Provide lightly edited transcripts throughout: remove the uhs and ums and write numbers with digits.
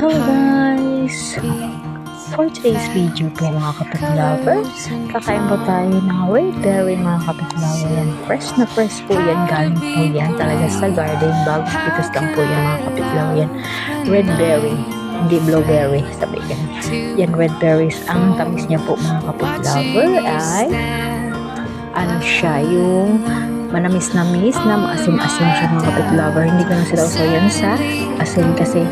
Hello guys! For today's video po mga kapit-lovers, kakain po tayo ng red berry mga kapit-lover. Yan, fresh na fresh po yan. Galing po yan talaga sa garden. Bago pitas lang po yan mga kapit-lover. Yan, red berry, hindi blueberry. Sabi yan. Yan, red berries. Ang tamis niya po mga kapit-lover ay ano siya, yung manamis-namis na maasim-asim siya mga kapit-lover. Hindi ko na sila usaw yan sa asin kasi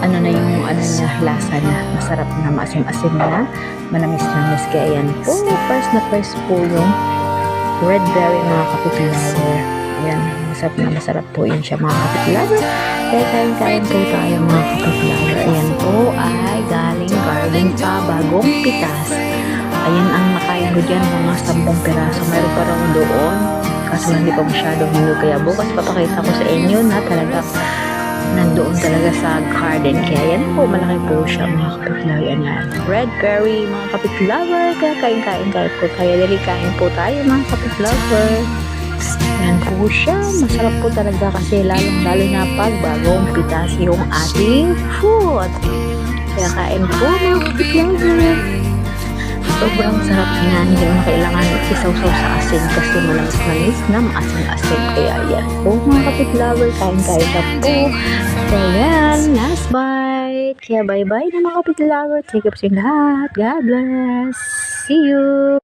ano na yung ano niya, lasa na masarap na maasim-asim na manamis-namis. Kaya yan po, first po yung red berry mga kapit-lover. Ayan, masarap po yun siya mga kapit-lover. Kaya kain-kain po tayo mga kapit-lover. Ayan po ay galing garden pa, bagong pitas. Ayan ang nakain ko dyan, mga 10 piraso. Mayroon pa rin doon. Kaso hindi pa masyadong hinog. Kaya bukas papakita ko sa inyo na talaga nandoon talaga sa garden. Kaya yan po, malaki po siya mga kapit-lover. Yan, red berry mga kapit-lover. Kaya kain-kain po tayo. Dali kain po tayo mga kapit-lover. Yan po siya. Masarap po talaga kasi lalong-lalo na pag bagong pitas yung ating food. Kaya kain po mga kapit-lover. Sobrang sarap niya, hindi mo kailangan isaw-saw sa asin kasi malamis-manis na maasin-asin. Kaya yan po mga kapit-lover, kain-kain ka po. Kaya yan, last bite. Kaya bye-bye na mga kapit-lover. Take up sa lahat. God bless. See you.